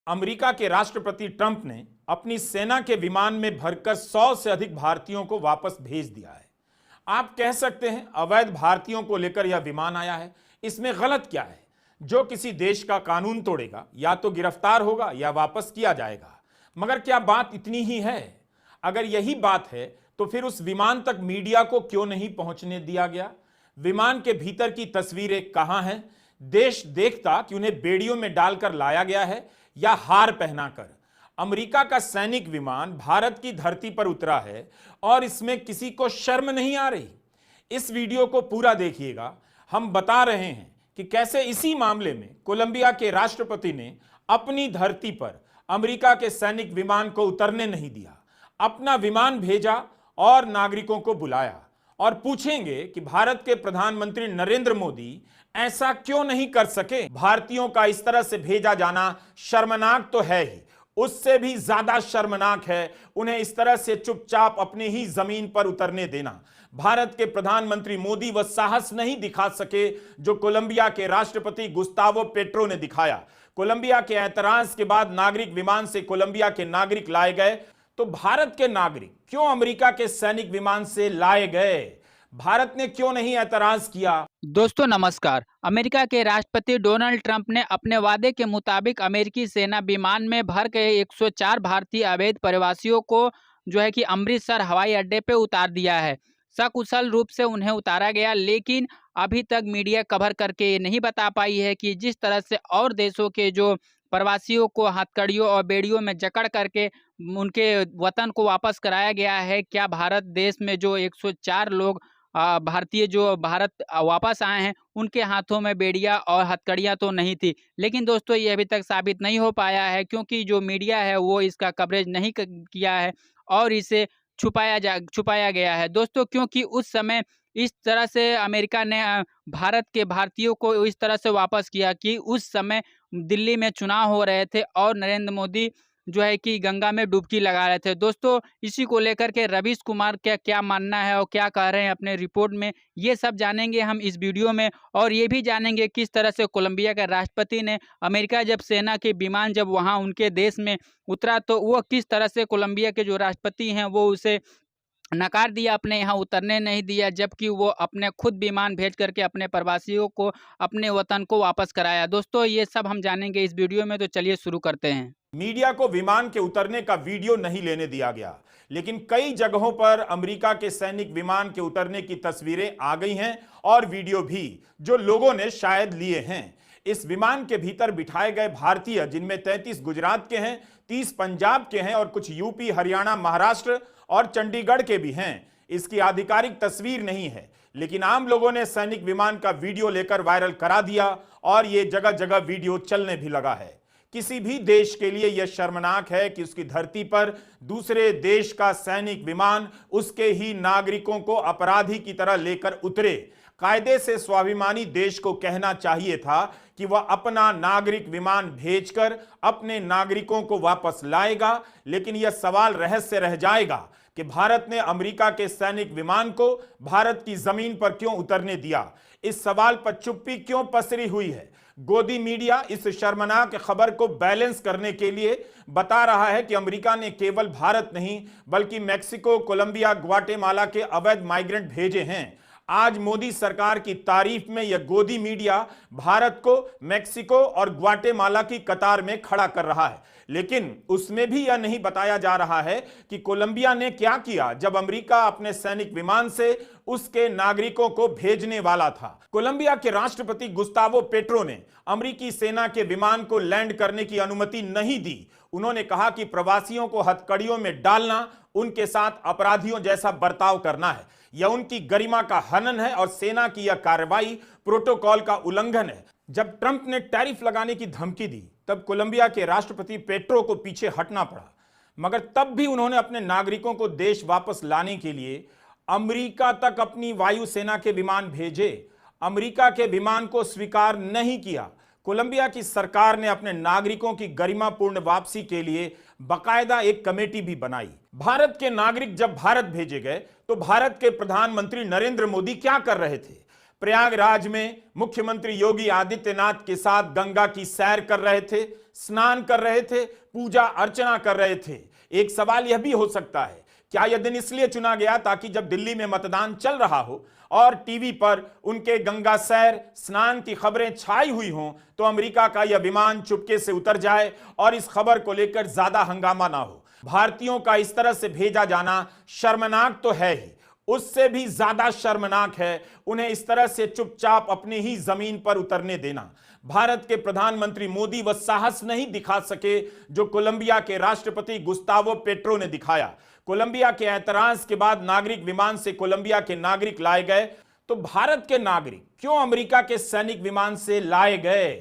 America के राष्ट्रपति Trump ने अपनी सेना के विमान में भरकर 100 से अधिक भारतीयों को वापस भेज दिया है। आप कह सकते हैं अवैध भारतीयों को लेकर यह विमान आया है, इसमें गलत क्या है? जो किसी देश का कानून तोड़ेगा या तो गिरफ्तार होगा या वापस किया जाएगा। मगर क्या बात इतनी ही है? अगर यही बात है तो फिर उस विमान तक मीडिया को क्यों नहीं पहुंचने दिया गया? विमान के भीतर की तस्वीरें कहां हैं? देश देखता कि उन्हें बेड़ियों में डालकर लाया गया है या हार पहनाकर। अमेरिका का सैनिक विमान भारत की धरती पर उतरा है और इसमें किसी को शर्म नहीं आ रही। इस वीडियो को पूरा देखिएगा। हम बता रहे हैं कि कैसे इसी मामले में कोलंबिया के राष्ट्रपति ने अपनी धरती पर अमेरिका के सैनिक विमान को उतरने नहीं दिया, अपना विमान भेजा और नागरिकों को बुलाया। और पूछेंगे कि भारत के प्रधानमंत्री नरेंद्र मोदी ऐसा क्यों नहीं कर सके। भारतीयों का इस तरह से भेजा जाना शर्मनाक तो है ही, उससे भी ज्यादा शर्मनाक है उन्हें इस तरह से चुपचाप अपनी ही जमीन पर उतरने देना। भारत के प्रधानमंत्री मोदी वह साहस नहीं दिखा सके जो कोलंबिया के राष्ट्रपति गुस्तावो पेट्रो ने दिखाया। कोलंबिया के ऐतराज के बाद नागरिक विमान से कोलंबिया के नागरिक लाए गए, तो भारत के नागरिक क्यों अमेरिका के सैनिक विमान से लाए गए? भारत ने क्यों नहीं ऐतराज किया? दोस्तों नमस्कार। अमेरिका के राष्ट्रपति डोनाल्ड ट्रंप ने अपने वादे के मुताबिक अमेरिकी सेना विमान में भर के 104 भारतीय अवैध प्रवासियों को जो है कि अमृतसर हवाई अड्डे पे उतार दिया है। सकुशल रूप से उन्हें उतारा गया, लेकिन अभी तक मीडिया कवर करके ये नहीं बता पाई है कि जिस तरह से और देशों के जो प्रवासियों को हथकड़ियों और बेड़ियों में जकड़ करके उनके वतन को वापस कराया गया है, क्या भारत देश में जो 104 लोग भारतीय जो भारत वापस आए हैं उनके हाथों में बेड़ियां और हथकड़ियां तो नहीं थी। लेकिन दोस्तों ये अभी तक साबित नहीं हो पाया है, क्योंकि जो मीडिया है वो इसका कवरेज नहीं किया है और इसे छुपाया गया है दोस्तों। क्योंकि उस समय इस तरह से अमेरिका ने भारत के भारतीयों को इस तरह से वापस किया कि उस समय दिल्ली में चुनाव हो रहे थे और नरेंद्र मोदी जो है कि गंगा में डुबकी लगा रहे थे। दोस्तों इसी को लेकर के रवीश कुमार का क्या मानना है और क्या कह रहे हैं अपने रिपोर्ट में, ये सब जानेंगे हम इस वीडियो में। और ये भी जानेंगे किस तरह से कोलंबिया के राष्ट्रपति ने अमेरिका जब सेना के विमान जब वहां उनके देश में उतरा तो वो किस तरह से कोलंबिया के जो राष्ट्रपति हैं वो उसे नकार दिया, अपने यहाँ उतरने नहीं दिया, जबकि वो अपने खुद विमान भेज करके अपने प्रवासियों को अपने वतन को वापस कराया। दोस्तों ये सब हम जानेंगे इस वीडियो में, तो चलिए शुरू करते हैं। मीडिया को विमान के उतरने का वीडियो नहीं लेने दिया गया, लेकिन कई जगहों पर अमेरिका के सैनिक विमान के उतरने की तस्वीरें आ गई हैं और वीडियो भी, जो लोगों ने शायद लिए हैं। इस विमान के भीतर बिठाए गए भारतीय, जिनमें 33 गुजरात के हैं, 30 पंजाब के हैं और कुछ यूपी, हरियाणा, महाराष्ट्र और चंडीगढ़ के भी हैं। इसकी आधिकारिक तस्वीर नहीं है, लेकिन आम लोगों ने सैनिक विमान का वीडियो लेकर वायरल करा दिया और यह जगह जगह वीडियो चलने भी लगा है। किसी भी देश के लिए यह शर्मनाक है कि उसकी धरती पर दूसरे देश का सैनिक विमान उसके ही नागरिकों को अपराधी की तरह लेकर उतरे। कायदे से स्वाभिमानी देश को कहना चाहिए था कि वह अपना नागरिक विमान भेजकर अपने नागरिकों को वापस लाएगा, लेकिन यह सवाल रहस्य रह जाएगा कि भारत ने अमेरिका के सैनिक विमान को भारत की जमीन पर क्यों उतरने दिया। इस सवाल पर चुप्पी क्यों पसरी हुई है? गोदी मीडिया इस शर्मनाक खबर को बैलेंस करने के लिए बता रहा है कि अमेरिका ने केवल भारत नहीं बल्कि मैक्सिको, कोलंबिया, ग्वाटेमाला के अवैध माइग्रेंट भेजे हैं। आज मोदी सरकार की तारीफ में यह गोदी मीडिया भारत को मैक्सिको और ग्वाटेमाला की कतार में खड़ा कर रहा है, लेकिन उसमें भी यह नहीं बताया जा रहा है कि कोलंबिया ने क्या किया जब अमेरिका अपने सैनिक विमान से उसके नागरिकों को भेजने वाला था। कोलंबिया के राष्ट्रपति गुस्तावो पेट्रो ने अमेरिकी सेना के विमान को लैंड करने की अनुमति नहीं दी। उन्होंने कहा कि प्रवासियों को हथकड़ियों में डालना उनके साथ अपराधियों जैसा बर्ताव करना है, यह उनकी गरिमा का हनन है और सेना की यह कार्रवाई प्रोटोकॉल का उल्लंघन है। जब ट्रंप ने टैरिफ लगाने की धमकी दी तब कोलंबिया के राष्ट्रपति पेट्रो को पीछे हटना पड़ा, मगर तब भी उन्होंने अपने नागरिकों को देश वापस लाने के लिए अमेरिका तक अपनी वायुसेना के विमान भेजे। अमेरिका के विमान को स्वीकार नहीं किया। कोलंबिया की सरकार ने अपने नागरिकों की गरिमापूर्ण वापसी के लिए बाकायदा एक कमेटी भी बनाई। भारत के नागरिक जब भारत भेजे गए तो भारत के प्रधानमंत्री नरेंद्र मोदी क्या कर रहे थे? प्रयागराज में मुख्यमंत्री योगी आदित्यनाथ के साथ गंगा की सैर कर रहे थे, स्नान कर रहे थे, पूजा अर्चना कर रहे थे। एक सवाल यह भी हो सकता है, क्या यह दिन इसलिए चुना गया ताकि जब दिल्ली में मतदान चल रहा हो और टीवी पर उनके गंगा सैर स्नान की खबरें छाई हुई हों तो अमेरिका का यह विमान चुपके से उतर जाए और इस खबर को लेकर ज्यादा हंगामा ना हो। भारतीयों का इस तरह से भेजा जाना शर्मनाक तो है ही, उससे भी ज्यादा शर्मनाक है उन्हें इस तरह से चुपचाप अपनी ही जमीन पर उतरने देना। भारत के प्रधानमंत्री मोदी वह साहस नहीं दिखा सके जो कोलंबिया के राष्ट्रपति गुस्तावो पेट्रो ने दिखाया। कोलंबिया के ऐतराज के बाद नागरिक विमान से कोलंबिया के नागरिक लाए गए, तो भारत के नागरिक क्यों अमेरिका के सैनिक विमान से लाए गए?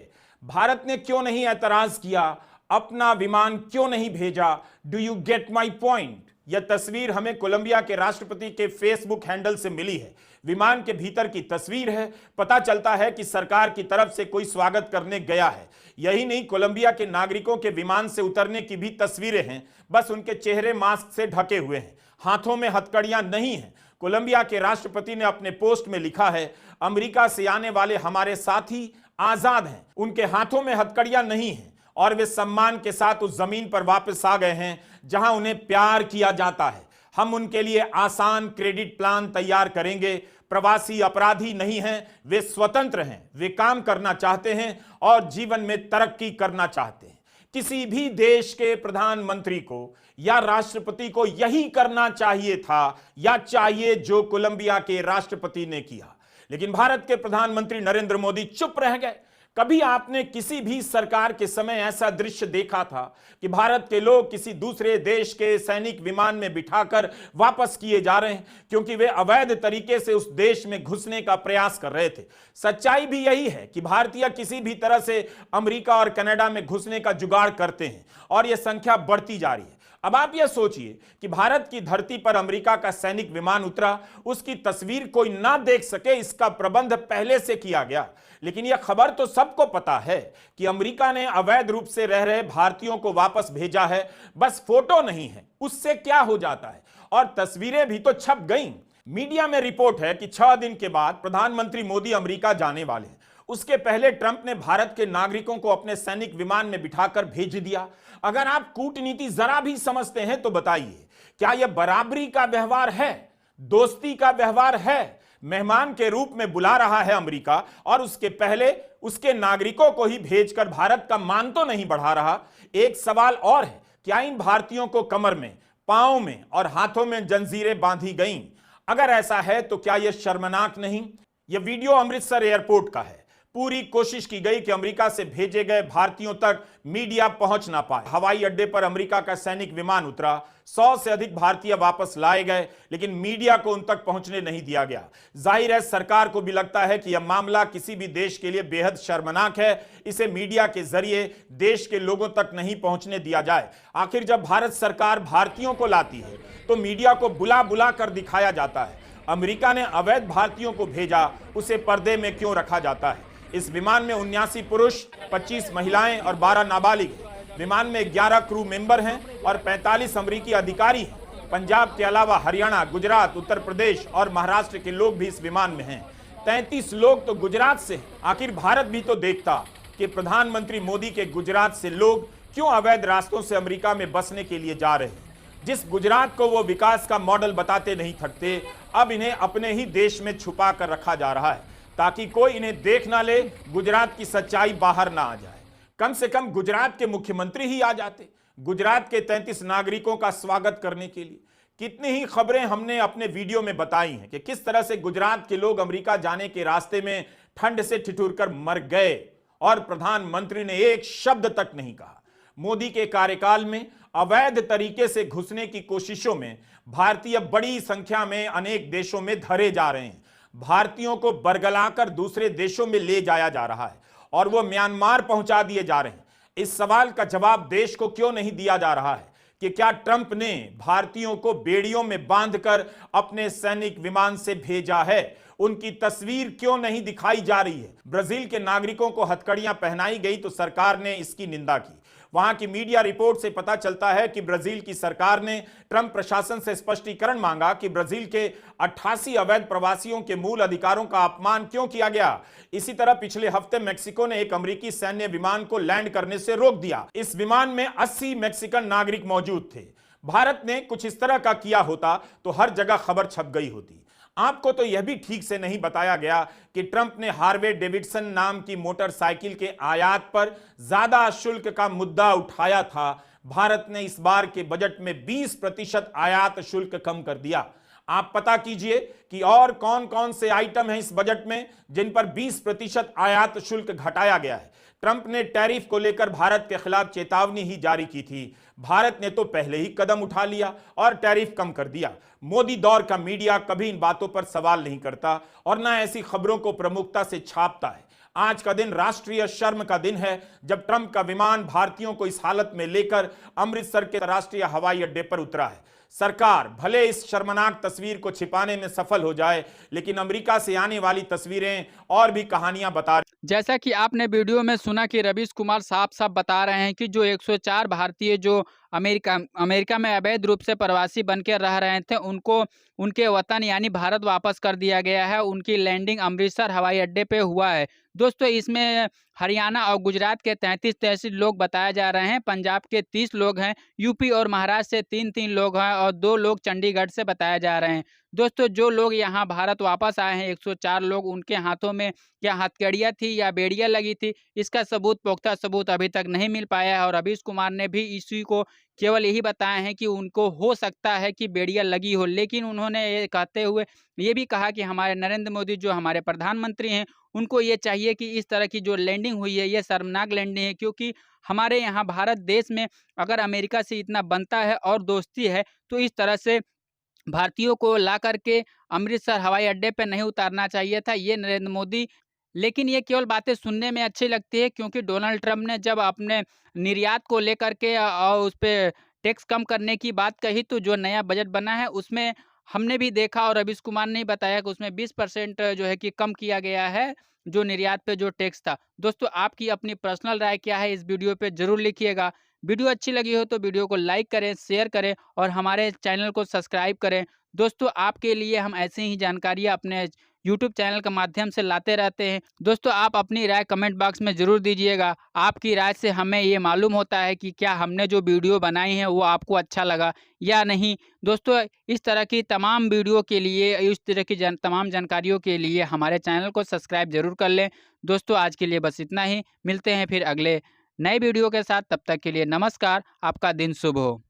भारत ने क्यों नहीं ऐतराज किया? अपना विमान क्यों नहीं भेजा? Do you get my point? यह तस्वीर हमें कोलंबिया के राष्ट्रपति के फेसबुक हैंडल से मिली है। विमान के भीतर की तस्वीर है। पता चलता है कि सरकार की तरफ से कोई स्वागत करने गया है। यही नहीं, कोलंबिया के नागरिकों के विमान से उतरने की भी तस्वीरें हैं, बस उनके चेहरे मास्क से ढके हुए हैं, हाथों में हथकड़ियां नहीं हैं। कोलंबिया के राष्ट्रपति ने अपने पोस्ट में लिखा है, अमेरिका से आने वाले हमारे साथी आजाद हैं, उनके हाथों में हथकड़ियां नहीं हैं और वे सम्मान के साथ उस जमीन पर वापस आ गए हैं जहां उन्हें प्यार किया जाता है। हम उनके लिए आसान क्रेडिट प्लान तैयार करेंगे। प्रवासी अपराधी नहीं हैं, वे स्वतंत्र हैं, वे काम करना चाहते हैं और जीवन में तरक्की करना चाहते हैं। किसी भी देश के प्रधानमंत्री को या राष्ट्रपति को यही करना चाहिए था या चाहिए जो कोलंबिया के राष्ट्रपति ने किया। लेकिन भारत के प्रधानमंत्री नरेंद्र मोदी चुप रह गए। कभी आपने किसी भी सरकार के समय ऐसा दृश्य देखा था कि भारत के लोग किसी दूसरे देश के सैनिक विमान में बिठाकर वापस किए जा रहे हैं क्योंकि वे अवैध तरीके से उस देश में घुसने का प्रयास कर रहे थे? सच्चाई भी यही है कि भारतीय किसी भी तरह से अमेरिका और कनाडा में घुसने का जुगाड़ करते हैं और यह संख्या बढ़ती जा रही है। अब आप यह सोचिए कि भारत की धरती पर अमेरिका का सैनिक विमान उतरा, उसकी तस्वीर कोई ना देख सके, इसका प्रबंध पहले से किया गया। लेकिन यह खबर तो सबको पता है कि अमेरिका ने अवैध रूप से रह रहे भारतीयों को वापस भेजा है, बस फोटो नहीं है। उससे क्या हो जाता है? और तस्वीरें भी तो छप गईं। मीडिया में रिपोर्ट है कि 6 दिन के बाद प्रधानमंत्री मोदी अमेरिका जाने वाले हैं। उसके पहले ट्रंप ने भारत के नागरिकों को अपने सैनिक विमान में बिठाकर भेज दिया। अगर आप कूटनीति जरा भी समझते हैं तो बताइए, क्या यह बराबरी का व्यवहार है? दोस्ती का व्यवहार है? मेहमान के रूप में बुला रहा है अमेरिका और उसके पहले उसके नागरिकों को ही भेजकर भारत का मान तो नहीं बढ़ा रहा। एक सवाल और है, क्या इन भारतीयों को कमर में, पांव में और हाथों में जंजीरें बांधी गईं? अगर ऐसा है तो क्या यह शर्मनाक नहीं? यह वीडियो अमृतसर एयरपोर्ट का है। पूरी कोशिश की गई कि अमेरिका से भेजे गए भारतीयों तक मीडिया पहुंच ना पाए। हवाई अड्डे पर अमेरिका का सैनिक विमान उतरा, 100 से अधिक भारतीय वापस लाए गए, लेकिन मीडिया को उन तक पहुंचने नहीं दिया गया। जाहिर है सरकार को भी लगता है कि यह मामला किसी भी देश के लिए बेहद शर्मनाक है, इसे मीडिया के जरिए देश के लोगों तक नहीं पहुंचने दिया जाए। आखिर जब भारत सरकार भारतीयों को लाती है तो मीडिया को बुला बुला कर दिखाया जाता है। अमेरिका ने अवैध भारतीयों को भेजा, उसे पर्दे में क्यों रखा जाता है? इस विमान में 79 पुरुष, 25 महिलाएं और 12 नाबालिग हैं। विमान में 11 क्रू मेंबर हैं और 45 अमेरिकी अधिकारी हैं। पंजाब के अलावा हरियाणा, गुजरात, उत्तर प्रदेश और महाराष्ट्र के लोग भी इस विमान में हैं। 33 लोग तो गुजरात से हैं। आखिर भारत भी तो देखता कि प्रधानमंत्री मोदी के गुजरात से लोग क्यों अवैध रास्तों से अमेरिका में बसने के लिए जा रहे हैं। जिस गुजरात को वो विकास का मॉडल बताते नहीं थकते, अब इन्हें अपने ही देश में छुपा कर रखा जा रहा है ताकि कोई इन्हें देख ना ले, गुजरात की सच्चाई बाहर ना आ जाए। कम से कम गुजरात के मुख्यमंत्री ही आ जाते गुजरात के 33 नागरिकों का स्वागत करने के लिए। कितनी ही खबरें हमने अपने वीडियो में बताई हैं कि किस तरह से गुजरात के लोग अमेरिका जाने के रास्ते में ठंड से ठिठुरकर मर गए और प्रधानमंत्री ने एक शब्द तक नहीं कहा। मोदी के कार्यकाल में अवैध तरीके से घुसने की कोशिशों में भारतीय बड़ी संख्या में अनेक देशों में धरे जा रहे हैं। भारतीयों को बरगलाकर दूसरे देशों में ले जाया जा रहा है और वो म्यांमार पहुंचा दिए जा रहे हैं। इस सवाल का जवाब देश को क्यों नहीं दिया जा रहा है कि क्या ट्रंप ने भारतीयों को बेड़ियों में बांधकर अपने सैनिक विमान से भेजा है? उनकी तस्वीर क्यों नहीं दिखाई जा रही है? ब्राजील के नागरिकों को हथकड़ियां पहनाई गई तो सरकार ने इसकी निंदा की। वहां की मीडिया रिपोर्ट से पता चलता है कि ब्राजील की सरकार ने ट्रंप प्रशासन से स्पष्टीकरण मांगा कि ब्राजील के 88 अवैध प्रवासियों के मूल अधिकारों का अपमान क्यों किया गया। इसी तरह पिछले हफ्ते मेक्सिको ने एक अमेरिकी सैन्य विमान को लैंड करने से रोक दिया। इस विमान में 80 मेक्सिकन नागरिक मौजूद थे। भारत ने कुछ इस तरह का किया होता तो हर जगह खबर छप गई होती। आपको तो यह भी ठीक से नहीं बताया गया कि ट्रंप ने हार्वे डेविडसन नाम की मोटरसाइकिल के आयात पर ज्यादा शुल्क का मुद्दा उठाया था। भारत ने इस बार के बजट में 20% आयात शुल्क कम कर दिया। आप पता कीजिए कि और कौन कौन से आइटम हैं इस बजट में जिन पर 20% आयात शुल्क घटाया गया है। ट्रंप ने टैरिफ को लेकर भारत के खिलाफ चेतावनी ही जारी की थी। भारत ने तो पहले ही कदम उठा लिया और टैरिफ कम कर दिया। मोदी दौर का मीडिया कभी इन बातों पर सवाल नहीं करता और ना ऐसी खबरों को प्रमुखता से छापता है। आज का दिन राष्ट्रीय शर्म का दिन है जब ट्रंप का विमान भारतीयों को इस हालत में लेकर अमृतसर के राष्ट्रीय हवाई अड्डे पर उतरा है। सरकार भले इस शर्मनाक तस्वीर को छिपाने में सफल हो जाए, लेकिन अमेरिका से आने वाली तस्वीरें और भी कहानियां बता। जैसा कि आपने वीडियो में सुना कि रवीश कुमार साफ साफ बता रहे हैं कि जो 104 भारतीय जो अमेरिका में अवैध रूप से प्रवासी बनकर रह रहे थे उनको उनके वतन यानी भारत वापस कर दिया गया है। उनकी लैंडिंग अमृतसर हवाई अड्डे पे हुआ है। दोस्तों, इसमें हरियाणा और गुजरात के 33 लोग बताए जा रहे हैं, पंजाब के 30 लोग हैं, यूपी और महाराष्ट्र से 3 लोग हैं और 2 लोग चंडीगढ़ से बताए जा रहे हैं। दोस्तों, जो लोग यहाँ भारत वापस आए हैं 104 लोग, उनके हाथों में क्या हथकड़ियाँ थी या बेड़ियाँ लगी थी, इसका पुख्ता सबूत अभी तक नहीं मिल पाया है। और रवीश कुमार ने भी इसी को केवल यही बताया है कि उनको हो सकता है कि बेड़ियाँ लगी हो, लेकिन उन्होंने ये कहते हुए ये भी कहा कि हमारे नरेंद्र मोदी जो हमारे प्रधानमंत्री हैं उनको ये चाहिए कि इस तरह की जो लैंडिंग हुई है ये शर्मनाक लैंडिंग है, क्योंकि हमारे यहाँ भारत देश में अगर अमेरिका से इतना बनता है और दोस्ती है तो इस तरह से भारतीयों को ला करके अमृतसर हवाई अड्डे पे नहीं उतारना चाहिए था ये नरेंद्र मोदी। लेकिन ये केवल बातें सुनने में अच्छी लगती है, क्योंकि डोनाल्ड ट्रंप ने जब अपने निर्यात को लेकर के और उस पे टैक्स कम करने की बात कही तो जो नया बजट बना है उसमें हमने भी देखा और रवीश कुमार ने बताया कि उसमें 20% जो है कि कम किया गया है जो निर्यात पे जो टैक्स था। दोस्तों, आपकी अपनी पर्सनल राय क्या है इस वीडियो पे ज़रूर लिखिएगा। वीडियो अच्छी लगी हो तो वीडियो को लाइक करें, शेयर करें और हमारे चैनल को सब्सक्राइब करें। दोस्तों, आपके लिए हम ऐसे ही जानकारियाँ अपने यूट्यूब चैनल के माध्यम से लाते रहते हैं। दोस्तों, आप अपनी राय कमेंट बॉक्स में ज़रूर दीजिएगा। आपकी राय से हमें ये मालूम होता है कि क्या हमने जो वीडियो बनाई है वो आपको अच्छा लगा या नहीं। दोस्तों, इस तरह की तमाम वीडियो के लिए, इस तरह की तमाम जानकारियों के लिए हमारे चैनल को सब्सक्राइब ज़रूर कर लें। दोस्तों, आज के लिए बस इतना ही। मिलते हैं फिर अगले नए वीडियो के साथ। तब तक के लिए नमस्कार। आपका दिन शुभ हो।